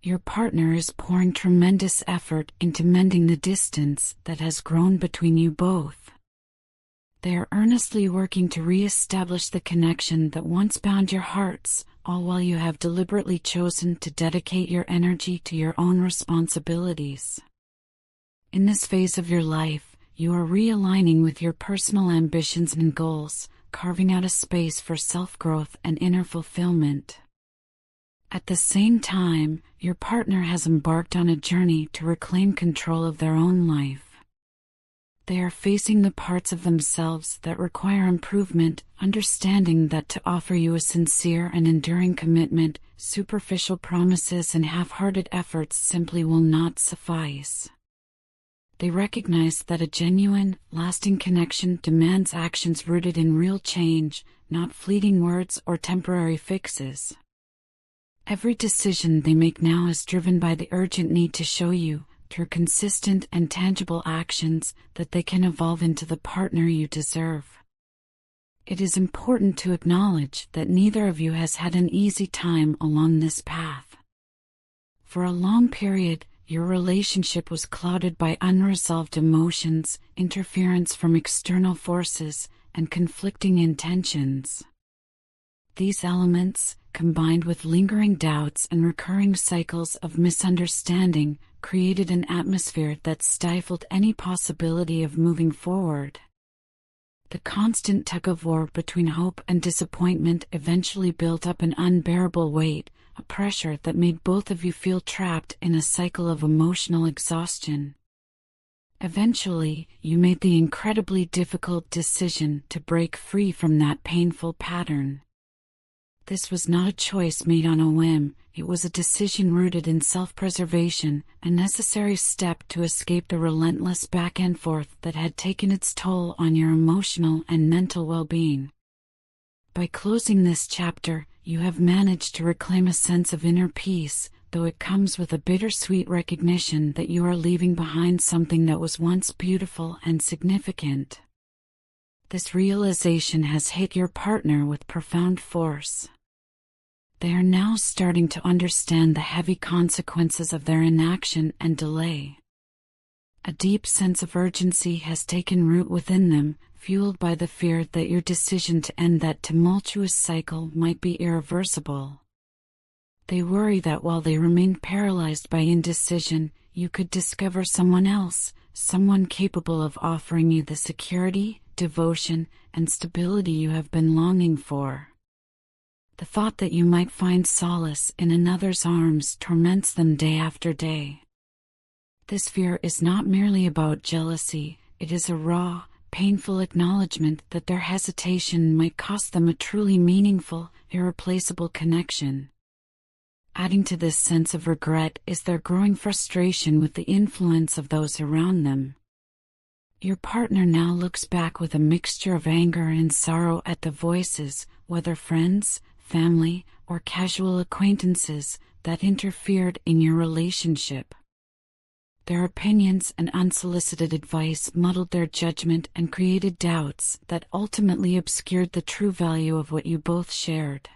Your partner is pouring tremendous effort into mending the distance that has grown between you both. They are earnestly working to re-establish the connection that once bound your hearts, all while you have deliberately chosen to dedicate your energy to your own responsibilities. In this phase of your life, you are realigning with your personal ambitions and goals, carving out a space for self-growth and inner fulfillment. At the same time, your partner has embarked on a journey to reclaim control of their own life. They are facing the parts of themselves that require improvement, understanding that to offer you a sincere and enduring commitment, superficial promises and half-hearted efforts simply will not suffice. They recognize that a genuine, lasting connection demands actions rooted in real change, not fleeting words or temporary fixes. Every decision they make now is driven by the urgent need to show you, through consistent and tangible actions, that they can evolve into the partner you deserve. It is important to acknowledge that neither of you has had an easy time along this path. For a long period, your relationship was clouded by unresolved emotions, interference from external forces, and conflicting intentions. These elements, combined with lingering doubts and recurring cycles of misunderstanding, created an atmosphere that stifled any possibility of moving forward. The constant tug-of-war between hope and disappointment eventually built up an unbearable weight, a pressure that made both of you feel trapped in a cycle of emotional exhaustion. Eventually, you made the incredibly difficult decision to break free from that painful pattern. This was not a choice made on a whim, it was a decision rooted in self-preservation, a necessary step to escape the relentless back and forth that had taken its toll on your emotional and mental well-being. By closing this chapter, you have managed to reclaim a sense of inner peace, though it comes with a bittersweet recognition that you are leaving behind something that was once beautiful and significant. This realization has hit your partner with profound force. They are now starting to understand the heavy consequences of their inaction and delay. A deep sense of urgency has taken root within them, fueled by the fear that your decision to end that tumultuous cycle might be irreversible. They worry that while they remain paralyzed by indecision, you could discover someone else, someone capable of offering you the security, devotion, and stability you have been longing for. The thought that you might find solace in another's arms torments them day after day. This fear is not merely about jealousy, it is a raw, painful acknowledgement that their hesitation might cost them a truly meaningful, irreplaceable connection. Adding to this sense of regret is their growing frustration with the influence of those around them. Your partner now looks back with a mixture of anger and sorrow at the voices, whether friends, family, or casual acquaintances, that interfered in your relationship. Their opinions and unsolicited advice muddled their judgment and created doubts that ultimately obscured the true value of what you both shared.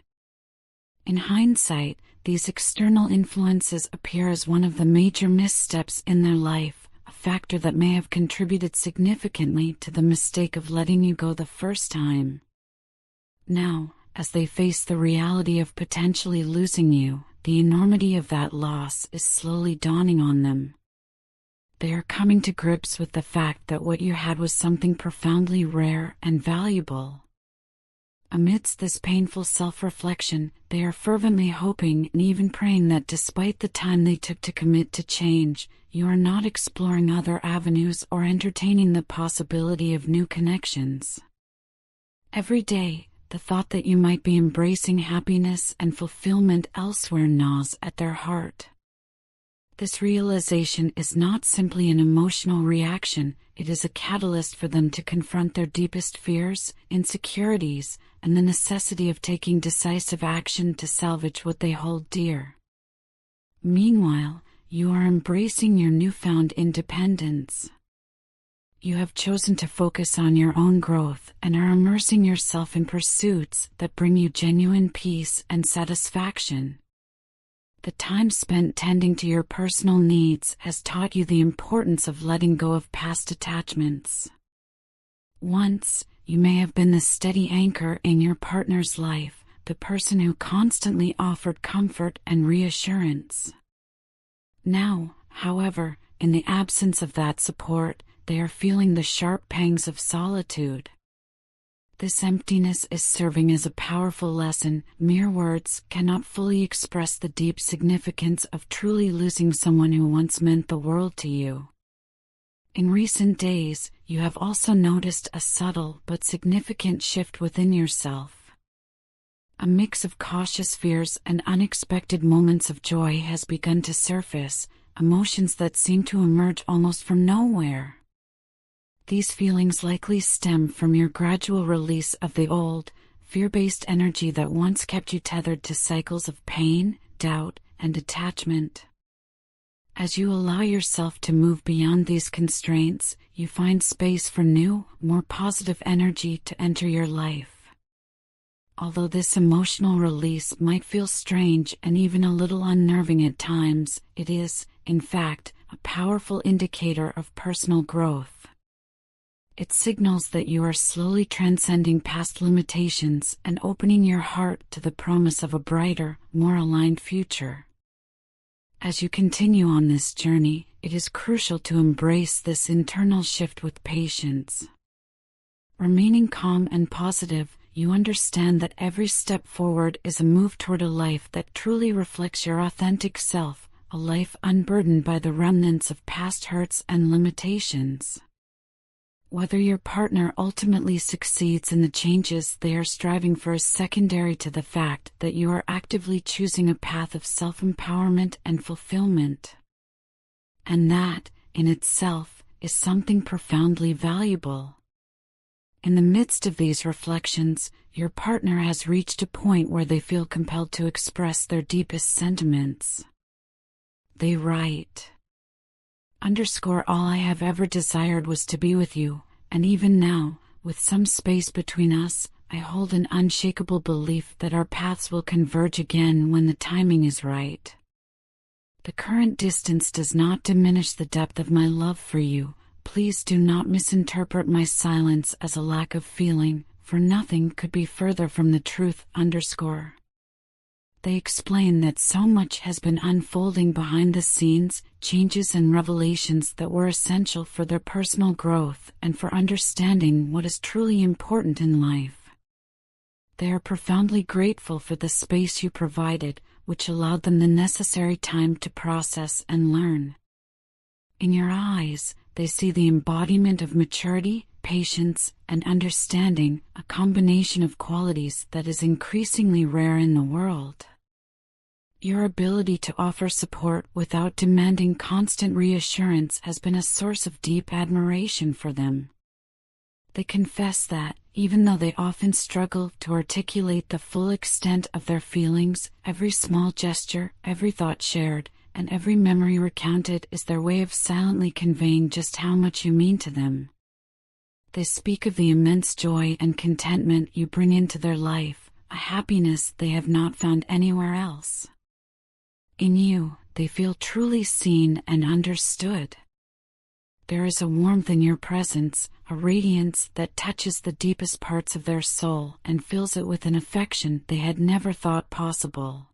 In hindsight, these external influences appear as one of the major missteps in their life, a factor that may have contributed significantly to the mistake of letting you go the first time. Now, as they face the reality of potentially losing you, the enormity of that loss is slowly dawning on them. They are coming to grips with the fact that what you had was something profoundly rare and valuable. Amidst this painful self-reflection, they are fervently hoping and even praying that despite the time they took to commit to change, you are not exploring other avenues or entertaining the possibility of new connections. Every day, the thought that you might be embracing happiness and fulfillment elsewhere gnaws at their heart. This realization is not simply an emotional reaction, it is a catalyst for them to confront their deepest fears, insecurities, and the necessity of taking decisive action to salvage what they hold dear. Meanwhile, you are embracing your newfound independence. You have chosen to focus on your own growth and are immersing yourself in pursuits that bring you genuine peace and satisfaction. The time spent tending to your personal needs has taught you the importance of letting go of past attachments. Once, you may have been the steady anchor in your partner's life, the person who constantly offered comfort and reassurance. Now, however, in the absence of that support, they are feeling the sharp pangs of solitude. This emptiness is serving as a powerful lesson. Mere words cannot fully express the deep significance of truly losing someone who once meant the world to you. In recent days, you have also noticed a subtle but significant shift within yourself. A mix of cautious fears and unexpected moments of joy has begun to surface, emotions that seem to emerge almost from nowhere. These feelings likely stem from your gradual release of the old, fear-based energy that once kept you tethered to cycles of pain, doubt, and attachment. As you allow yourself to move beyond these constraints, you find space for new, more positive energy to enter your life. Although this emotional release might feel strange and even a little unnerving at times, it is, in fact, a powerful indicator of personal growth. It signals that you are slowly transcending past limitations and opening your heart to the promise of a brighter, more aligned future. As you continue on this journey, it is crucial to embrace this internal shift with patience. Remaining calm and positive, you understand that every step forward is a move toward a life that truly reflects your authentic self, a life unburdened by the remnants of past hurts and limitations. Whether your partner ultimately succeeds in the changes they are striving for is secondary to the fact that you are actively choosing a path of self-empowerment and fulfillment. And that, in itself, is something profoundly valuable. In the midst of these reflections, your partner has reached a point where they feel compelled to express their deepest sentiments. They write, "All I have ever desired was to be with you, and even now, with some space between us, I hold an unshakable belief that our paths will converge again when the timing is right. The current distance does not diminish the depth of my love for you. Please do not misinterpret my silence as a lack of feeling, for nothing could be further from the truth." They explain that so much has been unfolding behind the scenes, changes and revelations that were essential for their personal growth and for understanding what is truly important in life. They are profoundly grateful for the space you provided, which allowed them the necessary time to process and learn. In your eyes, they see the embodiment of maturity, patience, and understanding, a combination of qualities that is increasingly rare in the world. Your ability to offer support without demanding constant reassurance has been a source of deep admiration for them. They confess that, even though they often struggle to articulate the full extent of their feelings, every small gesture, every thought shared, and every memory recounted is their way of silently conveying just how much you mean to them. They speak of the immense joy and contentment you bring into their life, a happiness they have not found anywhere else. In you, they feel truly seen and understood. There is a warmth in your presence, a radiance that touches the deepest parts of their soul and fills it with an affection they had never thought possible.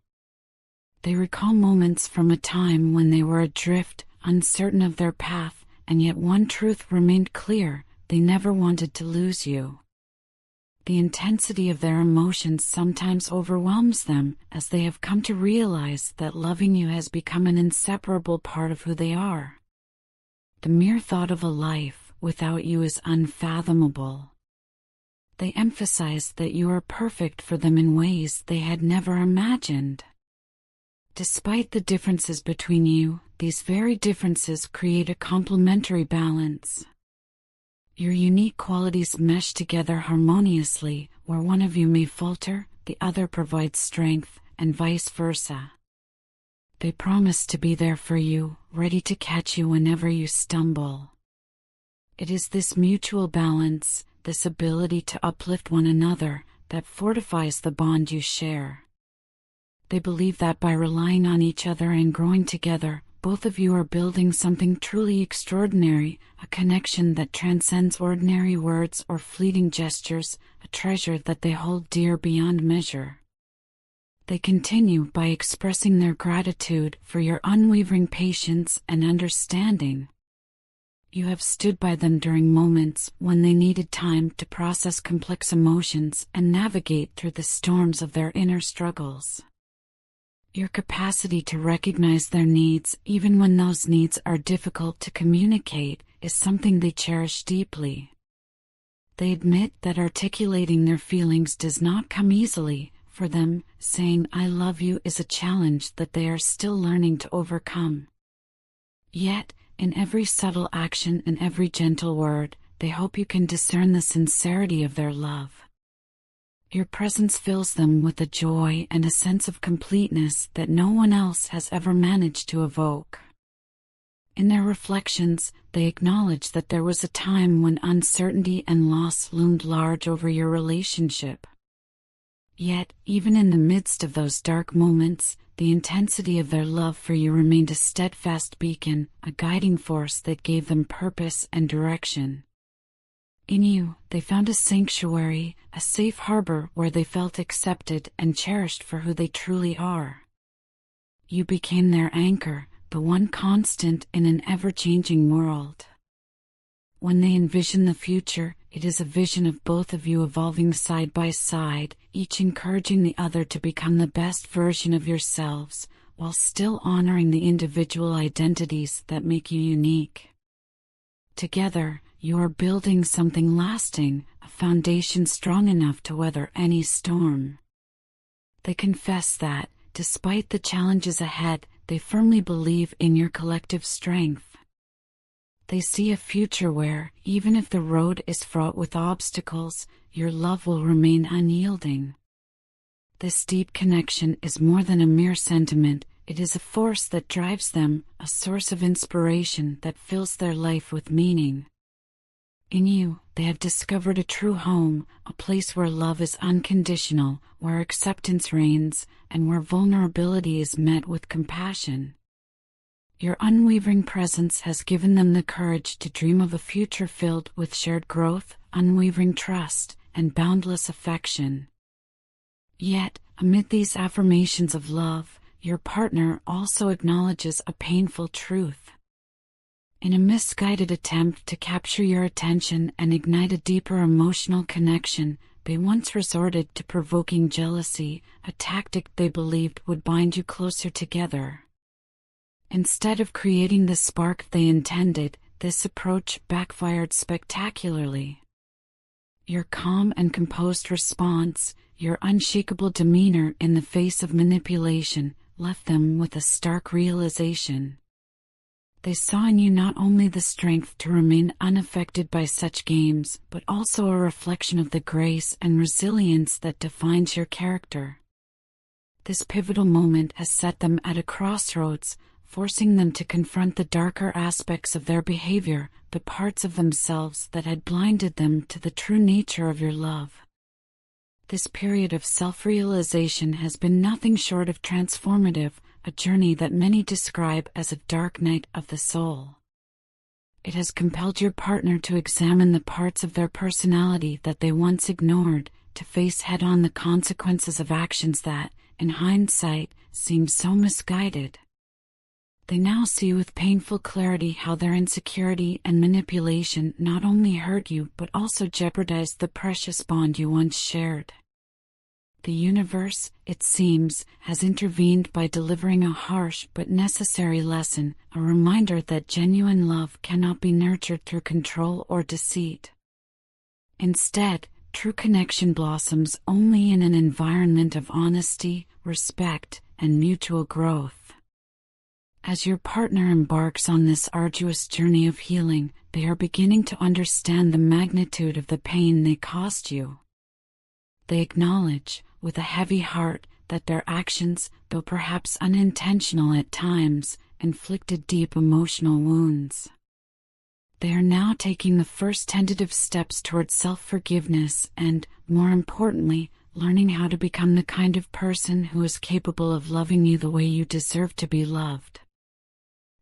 They recall moments from a time when they were adrift, uncertain of their path, and yet one truth remained clear: they never wanted to lose you. The intensity of their emotions sometimes overwhelms them, as they have come to realize that loving you has become an inseparable part of who they are. The mere thought of a life without you is unfathomable. They emphasize that you are perfect for them in ways they had never imagined. Despite the differences between you, these very differences create a complementary balance. Your unique qualities mesh together harmoniously. Where one of you may falter, the other provides strength, and vice versa. They promise to be there for you, ready to catch you whenever you stumble. It is this mutual balance, this ability to uplift one another, that fortifies the bond you share. They believe that by relying on each other and growing together, both of you are building something truly extraordinary, a connection that transcends ordinary words or fleeting gestures, a treasure that they hold dear beyond measure. They continue by expressing their gratitude for your unwavering patience and understanding. You have stood by them during moments when they needed time to process complex emotions and navigate through the storms of their inner struggles. Your capacity to recognize their needs, even when those needs are difficult to communicate, is something they cherish deeply. They admit that articulating their feelings does not come easily. For them, saying "I love you" is a challenge that they are still learning to overcome. Yet, in every subtle action and every gentle word, they hope you can discern the sincerity of their love. Your presence fills them with a joy and a sense of completeness that no one else has ever managed to evoke. In their reflections, they acknowledge that there was a time when uncertainty and loss loomed large over your relationship. Yet, even in the midst of those dark moments, the intensity of their love for you remained a steadfast beacon, a guiding force that gave them purpose and direction. In you, they found a sanctuary, a safe harbor where they felt accepted and cherished for who they truly are. You became their anchor, the one constant in an ever-changing world. When they envision the future, it is a vision of both of you evolving side by side, each encouraging the other to become the best version of yourselves, while still honoring the individual identities that make you unique. Together, you are building something lasting, a foundation strong enough to weather any storm. They confess that, despite the challenges ahead, they firmly believe in your collective strength. They see a future where, even if the road is fraught with obstacles, your love will remain unyielding. This deep connection is more than a mere sentiment, it is a force that drives them, a source of inspiration that fills their life with meaning. In you, they have discovered a true home, a place where love is unconditional, where acceptance reigns, and where vulnerability is met with compassion. Your unwavering presence has given them the courage to dream of a future filled with shared growth, unwavering trust, and boundless affection. Yet, amid these affirmations of love, your partner also acknowledges a painful truth. In a misguided attempt to capture your attention and ignite a deeper emotional connection, they once resorted to provoking jealousy, a tactic they believed would bind you closer together. Instead of creating the spark they intended, this approach backfired spectacularly. Your calm and composed response, your unshakable demeanor in the face of manipulation, left them with a stark realization. They saw in you not only the strength to remain unaffected by such games, but also a reflection of the grace and resilience that defines your character. This pivotal moment has set them at a crossroads, forcing them to confront the darker aspects of their behavior, the parts of themselves that had blinded them to the true nature of your love. This period of self-realization has been nothing short of transformative, a journey that many describe as a dark night of the soul. It has compelled your partner to examine the parts of their personality that they once ignored, to face head-on the consequences of actions that, in hindsight, seemed so misguided. They now see with painful clarity how their insecurity and manipulation not only hurt you but also jeopardized the precious bond you once shared. The universe, it seems, has intervened by delivering a harsh but necessary lesson, a reminder that genuine love cannot be nurtured through control or deceit. Instead, true connection blossoms only in an environment of honesty, respect, and mutual growth. As your partner embarks on this arduous journey of healing, they are beginning to understand the magnitude of the pain they caused you. They acknowledge, with a heavy heart, that their actions, though perhaps unintentional at times, inflicted deep emotional wounds. They are now taking the first tentative steps towards self-forgiveness and, more importantly, learning how to become the kind of person who is capable of loving you the way you deserve to be loved.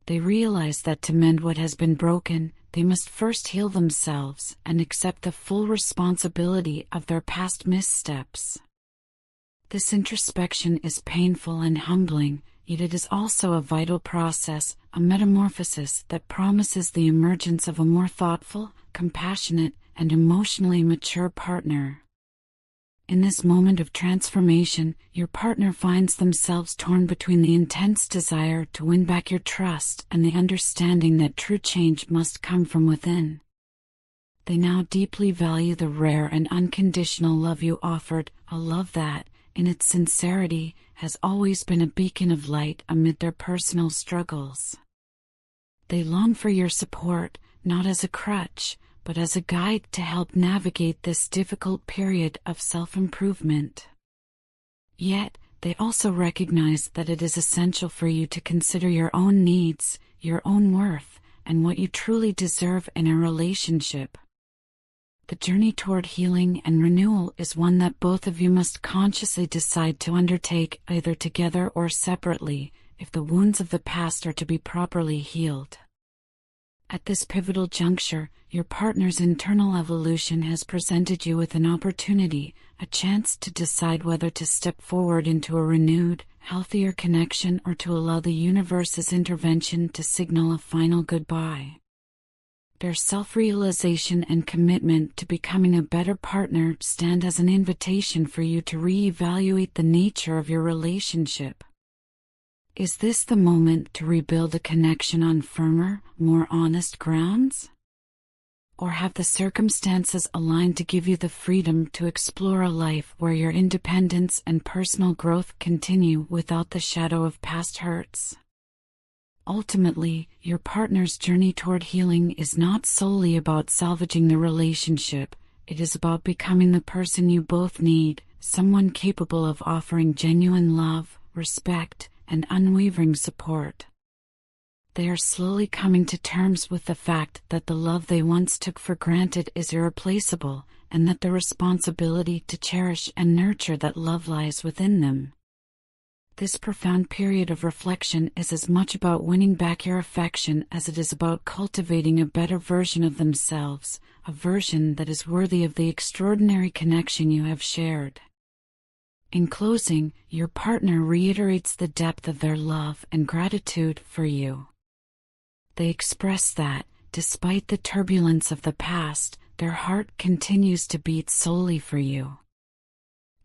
They realize that to mend what has been broken, they must first heal themselves and accept the full responsibility of their past missteps. This introspection is painful and humbling, yet it is also a vital process, a metamorphosis that promises the emergence of a more thoughtful, compassionate, and emotionally mature partner. In this moment of transformation, your partner finds themselves torn between the intense desire to win back your trust and the understanding that true change must come from within. They now deeply value the rare and unconditional love you offered, a love that, in its sincerity, has always been a beacon of light amid their personal struggles. They long for your support, not as a crutch, but as a guide to help navigate this difficult period of self-improvement. Yet, they also recognize that it is essential for you to consider your own needs, your own worth, and what you truly deserve in a relationship. The journey toward healing and renewal is one that both of you must consciously decide to undertake, either together or separately, if the wounds of the past are to be properly healed. At this pivotal juncture, your partner's internal evolution has presented you with an opportunity, a chance to decide whether to step forward into a renewed, healthier connection or to allow the universe's intervention to signal a final goodbye. Their self-realization and commitment to becoming a better partner stand as an invitation for you to re-evaluate the nature of your relationship. Is this the moment to rebuild a connection on firmer, more honest grounds? Or have the circumstances aligned to give you the freedom to explore a life where your independence and personal growth continue without the shadow of past hurts? Ultimately, your partner's journey toward healing is not solely about salvaging the relationship. It is about becoming the person you both need, someone capable of offering genuine love, respect, and unwavering support. They are slowly coming to terms with the fact that the love they once took for granted is irreplaceable, and that the responsibility to cherish and nurture that love lies within them. This profound period of reflection is as much about winning back your affection as it is about cultivating a better version of themselves, a version that is worthy of the extraordinary connection you have shared. In closing, your partner reiterates the depth of their love and gratitude for you. They express that, despite the turbulence of the past, their heart continues to beat solely for you.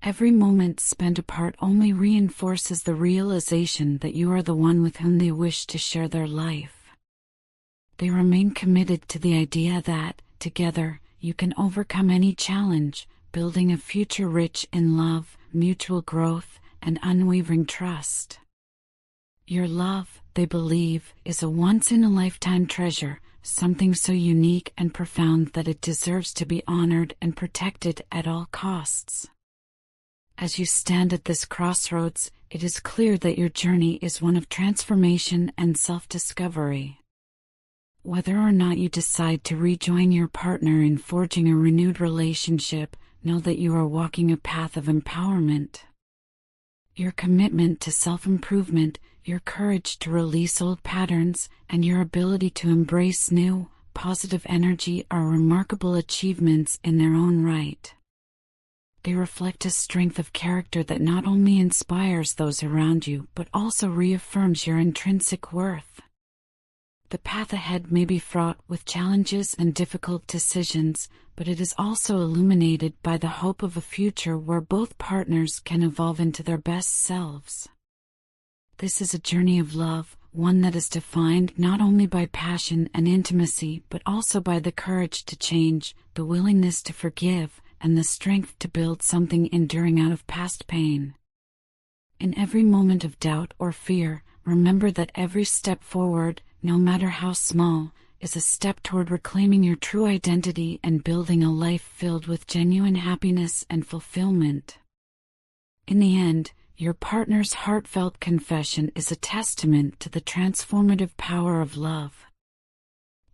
Every moment spent apart only reinforces the realization that you are the one with whom they wish to share their life. They remain committed to the idea that, together, you can overcome any challenge, building a future rich in love, mutual growth, and unwavering trust. Your love, they believe, is a once-in-a-lifetime treasure, something so unique and profound that it deserves to be honored and protected at all costs. As you stand at this crossroads, it is clear that your journey is one of transformation and self-discovery. Whether or not you decide to rejoin your partner in forging a renewed relationship, know that you are walking a path of empowerment. Your commitment to self-improvement, your courage to release old patterns, and your ability to embrace new, positive energy are remarkable achievements in their own right. They reflect a strength of character that not only inspires those around you but also reaffirms your intrinsic worth. The path ahead may be fraught with challenges and difficult decisions, but it is also illuminated by the hope of a future where both partners can evolve into their best selves. This is a journey of love, one that is defined not only by passion and intimacy but also by the courage to change, the willingness to forgive, and the strength to build something enduring out of past pain. In every moment of doubt or fear, remember that every step forward, no matter how small, is a step toward reclaiming your true identity and building a life filled with genuine happiness and fulfillment. In the end, your partner's heartfelt confession is a testament to the transformative power of love.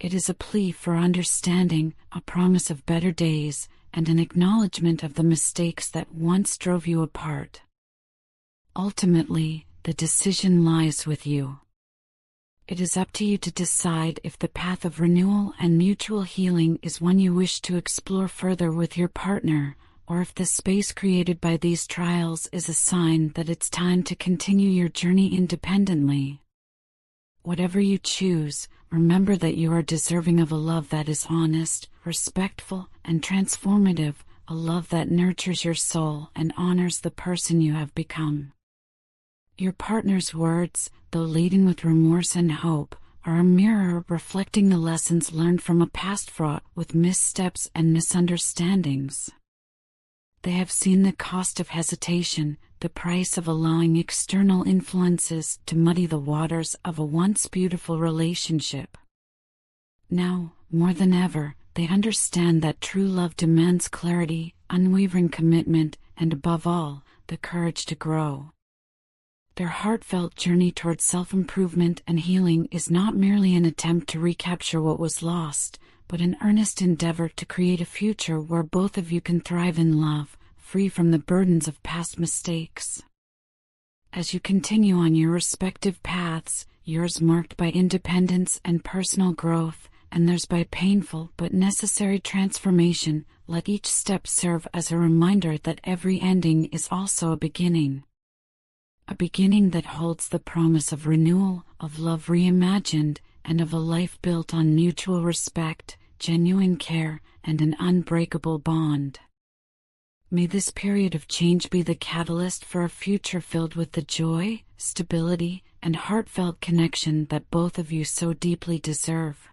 It is a plea for understanding, a promise of better days, and an acknowledgement of the mistakes that once drove you apart. Ultimately, the decision lies with you. It is up to you to decide if the path of renewal and mutual healing is one you wish to explore further with your partner, or if the space created by these trials is a sign that it's time to continue your journey independently. Whatever you choose, remember that you are deserving of a love that is honest, respectful, and transformative, a love that nurtures your soul and honors the person you have become. Your partner's words, though laden with remorse and hope, are a mirror reflecting the lessons learned from a past fraught with missteps and misunderstandings. They have seen the cost of hesitation, the price of allowing external influences to muddy the waters of a once beautiful relationship. Now, more than ever, they understand that true love demands clarity, unwavering commitment, and above all, the courage to grow. Their heartfelt journey towards self-improvement and healing is not merely an attempt to recapture what was lost, but an earnest endeavor to create a future where both of you can thrive in love, free from the burdens of past mistakes. As you continue on your respective paths, yours marked by independence and personal growth, and theirs by painful but necessary transformation, let each step serve as a reminder that every ending is also a beginning. A beginning that holds the promise of renewal, of love reimagined, and of a life built on mutual respect, genuine care, and an unbreakable bond. May this period of change be the catalyst for a future filled with the joy, stability, and heartfelt connection that both of you so deeply deserve.